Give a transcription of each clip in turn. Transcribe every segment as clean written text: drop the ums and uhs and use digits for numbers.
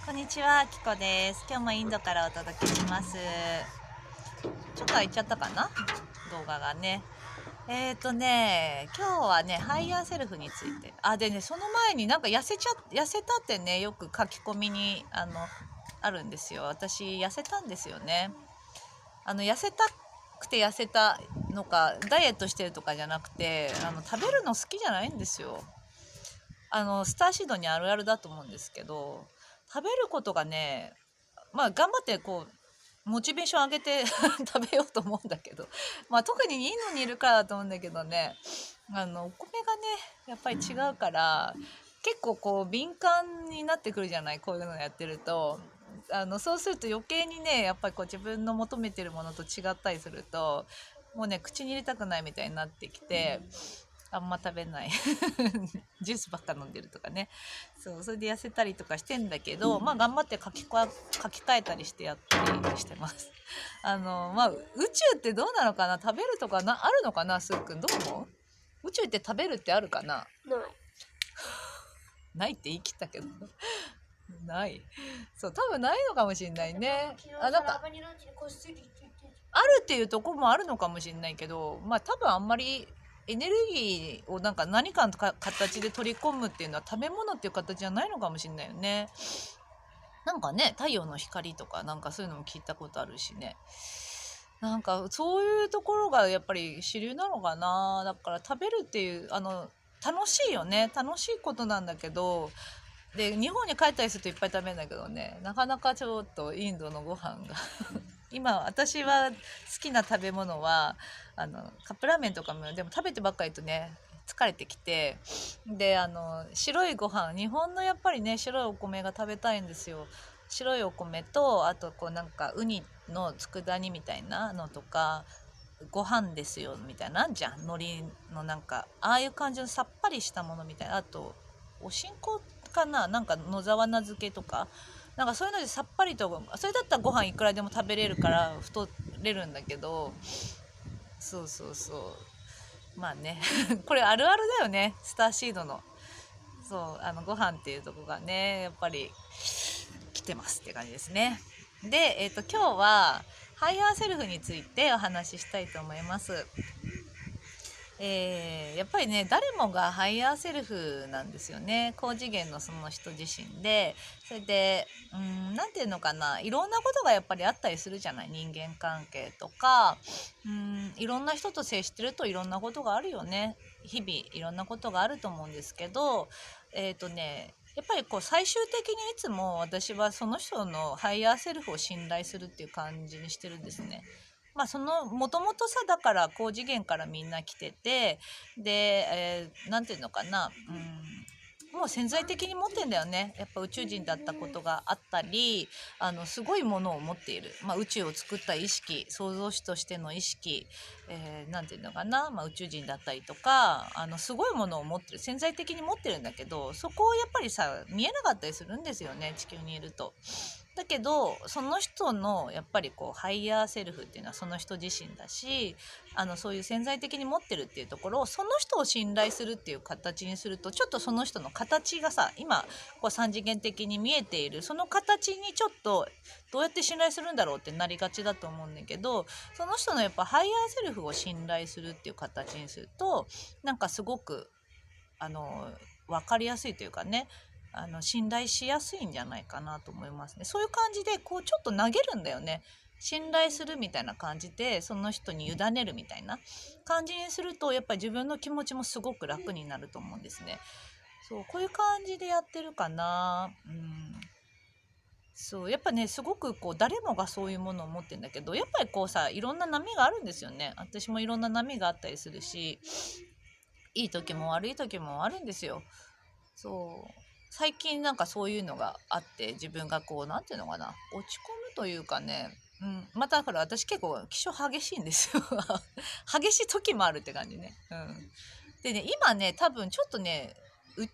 こんにちは、きこです。今日もインドからお届けします。ちょっと空いちゃったかな、動画がね。今日はね、ハイヤーセルフについて。でね、その前になんか痩せたってね、よく書き込みに、あるんですよ。私、痩せたんですよね。痩せたくて痩せたのか、ダイエットしてるとかじゃなくて、食べるの好きじゃないんですよ。スターシードにあるあるだと思うんですけど、食べることがね、頑張ってこうモチベーション上げて食べようと思うんだけど、特にインドにいるからだと思うんだけどね、お米がねやっぱり違うから、結構こう敏感になってくるじゃない、こういうのやってると。そうすると余計にね、やっぱりこう自分の求めてるものと違ったりすると、もうね口に入れたくないみたいになってきて、あんま食べないジュースばっか飲んでるとかね。そう、それで痩せたりとかしてんだけど、頑張って書き換えたりしてやったりしてます。宇宙ってどうなのかな、食べるとかあるのかな、すっくんどう思う？宇宙って食べるってあるかな？ない。ないって言い切ったけどない。そう、多分ないのかもしれないね。なんかあるっていうとこもあるのかもしれないけど、多分あんまりエネルギーを何かの形で取り込むっていうのは食べ物っていう形じゃないのかもしれないよね。なんかね、太陽の光とかなんかそういうのも聞いたことあるしね。なんかそういうところがやっぱり主流なのかな。だから食べるっていう楽しいよね、楽しいことなんだけど、で日本に帰ったりするといっぱい食べるんだけどね、なかなかちょっとインドのご飯が今私は好きな食べ物はカップラーメンとかもでも食べてばっかりとね疲れてきて、で白いご飯、日本のやっぱりね白いお米が食べたいんですよ。白いお米と、あとこうなんかウニの佃煮みたいなのとか、ご飯ですよみたいな、なんじゃん、海苔のなんかああいう感じのさっぱりしたものみたいな、あとおしんこかな、なんか野沢菜漬けとか、なんかそういうのでさっぱりと、それだったらご飯いくらでも食べれるから太れるんだけど、そうそうそう、まあねこれあるあるだよね、スターシードの。そう、ご飯っていうとこがねやっぱり来てますって感じですね。で、今日はハイヤーセルフについてお話ししたいと思います。やっぱりね誰もがハイヤーセルフなんですよね、高次元のその人自身で。それでなんていうのかな、いろんなことがやっぱりあったりするじゃない、人間関係とか。いろんな人と接してるといろんなことがあるよね。日々いろんなことがあると思うんですけど、やっぱりこう最終的にいつも私はその人のハイヤーセルフを信頼するっていう感じにしてるんですね。そのもともとさ、だから高次元からみんな来てて、で、なんていうのかな、もう潜在的に持ってんだよね、やっぱ宇宙人だったことがあったり、すごいものを持っている、宇宙を作った意識、創造主としての意識、なんていうのかな、宇宙人だったりとか、すごいものを持ってる、潜在的に持ってるんだけど、そこをやっぱりさ見えなかったりするんですよね、地球にいると。だけどその人のやっぱりこうハイヤーセルフっていうのはその人自身だし、そういう潜在的に持ってるっていうところを、その人を信頼するっていう形にすると、ちょっとその人の形がさ、今こう三次元的に見えているその形にちょっとどうやって信頼するんだろうってなりがちだと思うんだけど、その人のやっぱハイヤーセルフを信頼するっていう形にすると、なんかすごく分かりやすいというかね、信頼しやすいんじゃないかなと思いますね。そういう感じでこうちょっと投げるんだよね。信頼するみたいな感じでその人に委ねるみたいな感じにすると、やっぱり自分の気持ちもすごく楽になると思うんですね。そう、こういう感じでやってるかな。そう、やっぱねすごくこう誰もがそういうものを持ってるんだけど、やっぱりこうさ、いろんな波があるんですよね。私もいろんな波があったりするし、いい時も悪い時もあるんですよ。そう、最近なんかそういうのがあって、自分がこうなんていうのかな、落ち込むというかね、まただから私結構気性激しいんですよ激しい時もあるって感じね。でね、今ね多分ちょっとね、宇宙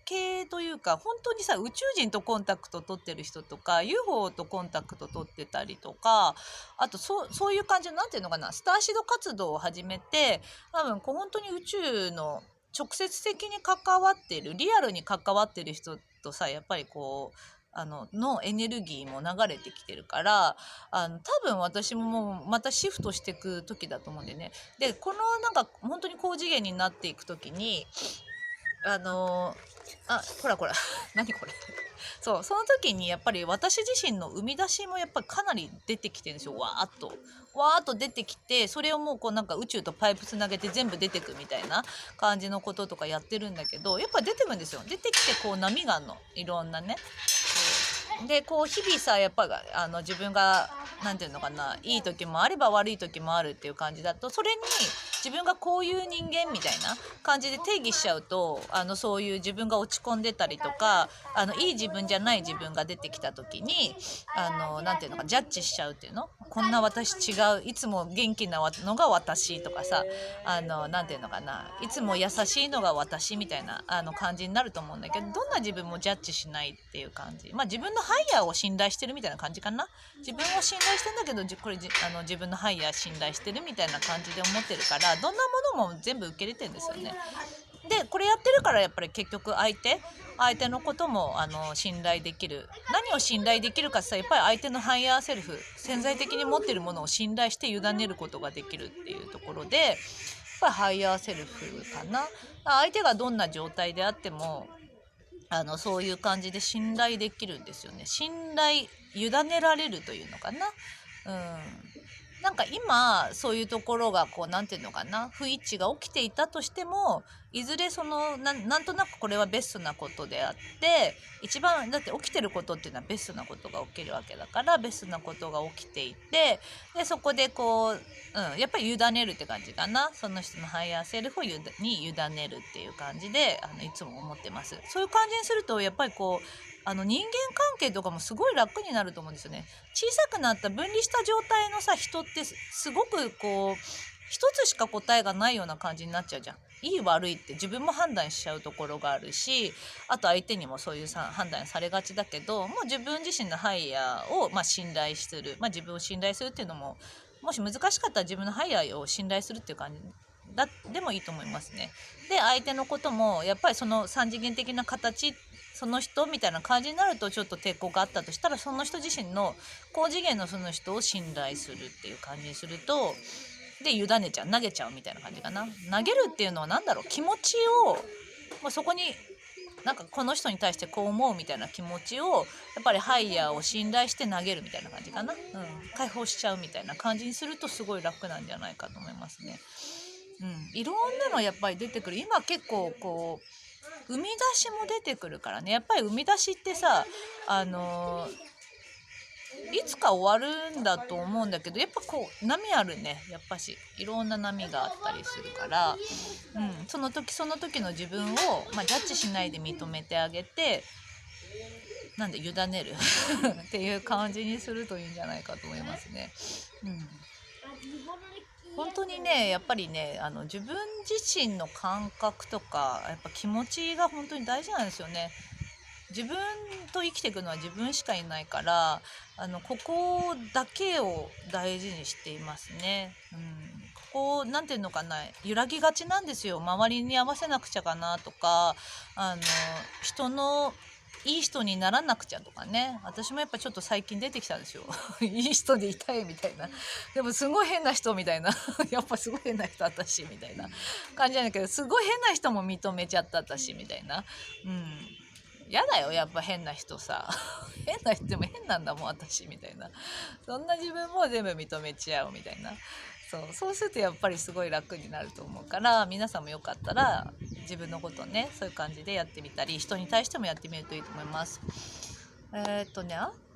系というか、本当にさ宇宙人とコンタクト取ってる人とか UFO とコンタクト取ってたりとか、あとそういう感じのなんていうのかな、スターシード活動を始めて、多分こう本当に宇宙の直接的に関わってる、リアルに関わってる人とさ、やっぱりこうのエネルギーも流れてきてるから、多分私ももうまたシフトしていく時だと思うんでね。でこのなんか本当に高次元になっていく時にこらこら何これそうその時にやっぱり私自身の生み出しもやっぱりかなり出てきてるんですよ。わーっと出てきて、それをもうこうなんか宇宙とパイプつなげて全部出てくみたいな感じのこととかやってるんだけど、やっぱ出てくんですよ。出てきてこう波があるの、いろんなね。でこう日々さやっぱ自分がなんていうのかな、いい時もあれば悪い時もあるっていう感じだと、それに自分がこういう人間みたいな感じで定義しちゃうと、そういう自分が落ち込んでたりとか、いい自分じゃない自分が出てきた時になんていうのか、ジャッジしちゃうっていうの、こんな私違う、いつも元気なのが私とかさ、なんていうのかな、いつも優しいのが私みたいな感じになると思うんだけど、どんな自分もジャッジしないっていう感じ、まあ自分のハイヤーを信頼してるみたいな感じかな。自分を信頼してんだけど、これ自分のハイヤー信頼してるみたいな感じで思ってるから、どんなものも全部受け入れてるんですよね。でこれやってるからやっぱり結局相手のことも信頼できる。何を信頼できるかってさ、やっぱり相手のハイヤーセルフ、潜在的に持ってるものを信頼して委ねることができるっていうところで、やっぱりハイヤーセルフかな。相手がどんな状態であってもそういう感じで信頼できるんですよね。信頼委ねられるというのかな。なんか今そういうところがこうなんていうのかな、不一致が起きていたとしても、いずれなんとなくこれはベストなことであって、一番だって起きてることっていうのはベストなことが起きるわけだから、ベストなことが起きていて、でそこでこう、やっぱり委ねるって感じかな。その人のハイヤーセルフに委ねるっていう感じでいつも思ってます。そういう感じにするとやっぱりこう人間関係とかもすごい楽になると思うんですよね。小さくなった分離した状態のさ人ってすごくこう一つしか答えがないような感じになっちゃうじゃん。いい悪いって自分も判断しちゃうところがあるし、あと相手にもそういう判断されがちだけど、もう自分自身のハイヤーを信頼する、自分を信頼するっていうのも、もし難しかったら自分のハイヤーを信頼するっていう感じでもいいと思いますね。で相手のこともやっぱりその三次元的な形、その人みたいな感じになるとちょっと抵抗があったとしたら、その人自身の高次元のその人を信頼するっていう感じにすると、で委ねちゃう、投げちゃうみたいな感じかな。投げるっていうのは何だろう、気持ちを、そこになんかこの人に対してこう思うみたいな気持ちをやっぱりハイヤーを信頼して投げるみたいな感じかな。解放しちゃうみたいな感じにするとすごい楽なんじゃないかと思いますね。いろんなのやっぱり出てくる。今結構こう生み出しも出てくるからね。やっぱり生み出しってさいつか終わるんだと思うんだけど、やっぱこう波あるね。やっぱしいろんな波があったりするから、その時その時の自分を、ジャッジしないで認めてあげて、なんで委ねるっていう感じにするといいんじゃないかと思いますね。本当にねやっぱりね自分自身の感覚とかやっぱ気持ちが本当に大事なんですよね。自分と生きていくのは自分しかいないから、ここだけを大事にしていますね。ここなんていうのかな、揺らぎがちなんですよ。周りに合わせなくちゃかなとか、人のいい人にならなくちゃとかね。私もやっぱちょっと最近出てきたんですよいい人でいたいみたいな。でもすごい変な人みたいなやっぱすごい変な人私みたいな感じなんだけど、すごい変な人も認めちゃった私みたいな。やだよやっぱ変な人さ変な人でも変なんだもん私みたいな、そんな自分も全部認めちゃうみたいな。そうするとやっぱりすごい楽になると思うから、皆さんもよかったら自分のことねそういう感じでやってみたり、人に対してもやってみるといいと思います。あ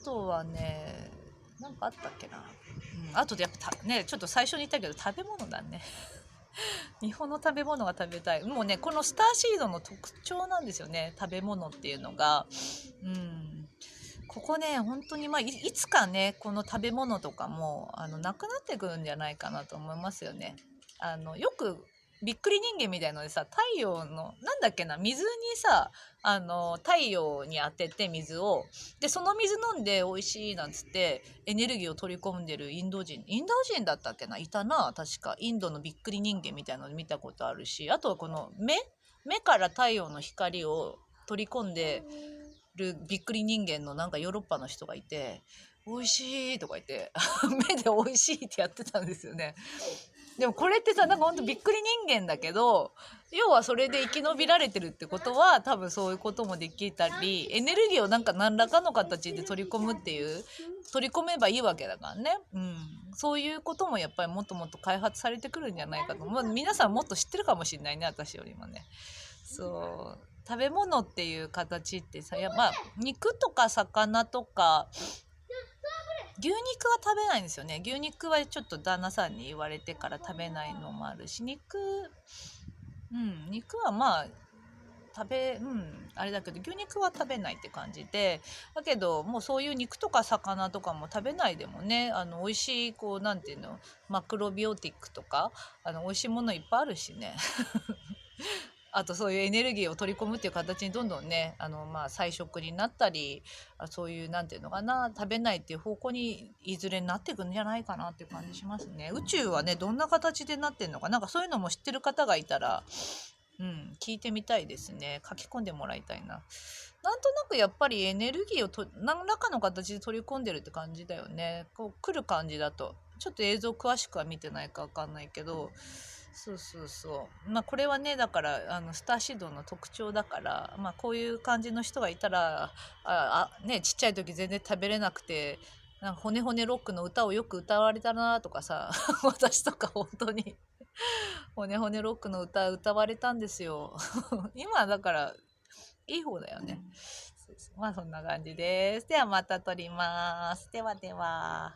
とはね何かあったっけな。あとでやっぱちょっと最初に言ったけど食べ物だね日本の食べ物が食べたい。もうねこのスターシードの特徴なんですよね、食べ物っていうのが。ここね本当にいつかねこの食べ物とかもなくなってくるんじゃないかなと思いますよね。よくびっくり人間みたいのでさ、太陽のなんだっけな、水にさ太陽に当てて水をでその水飲んで美味しいなんつってエネルギーを取り込んでるインド人だったっけな、いたな確か。インドのびっくり人間みたいなの見たことあるし、あとはこの目から太陽の光を取り込んでるびっくり人間のなんかヨーロッパの人がいて、美味しいとか言って目で美味しいってやってたんですよね。でもこれってさ、なんかほんとびっくり人間だけど、要はそれで生き延びられてるってことは、多分そういうこともできたり、エネルギーをなんか何らかの形で取り込むっていう、取り込めばいいわけだからね。うん。そういうこともやっぱりもっともっと開発されてくるんじゃないかと。まあ、皆さんもっと知ってるかもしれないね、私よりもね。そう。食べ物っていう形ってさ、まあ、肉とか魚とか、牛肉は食べないんですよね。牛肉はちょっと旦那さんに言われてから食べないのもあるし、肉はまああれだけど牛肉は食べないって感じで、だけどもうそういう肉とか魚とかも食べないでもね、美味しいこうなんていうの、マクロビオティックとか美味しいものいっぱいあるしね。あとそういうエネルギーを取り込むっていう形にどんどんね、まあ菜食になったり、そういうなんていうのかな、食べないっていう方向にいずれになっていくんじゃないかなっていう感じしますね。宇宙はね、どんな形でなってんのか、なんかそういうのも知ってる方がいたら、聞いてみたいですね。書き込んでもらいたいな。なんとなくやっぱりエネルギーを何らかの形で取り込んでるって感じだよね。こう来る感じだと。ちょっと映像詳しくは見てないかわかんないけど、そうそうそう。まあこれはね、だからスターシードの特徴だから、まあこういう感じの人がいたら、ね、ちっちゃい時全然食べれなくて、なんか骨骨ロックの歌をよく歌われたなとかさ、私とか本当に骨骨ロックの歌歌われたんですよ。今だからいい方だよね。まあそんな感じです。ではまた撮ります。ではでは。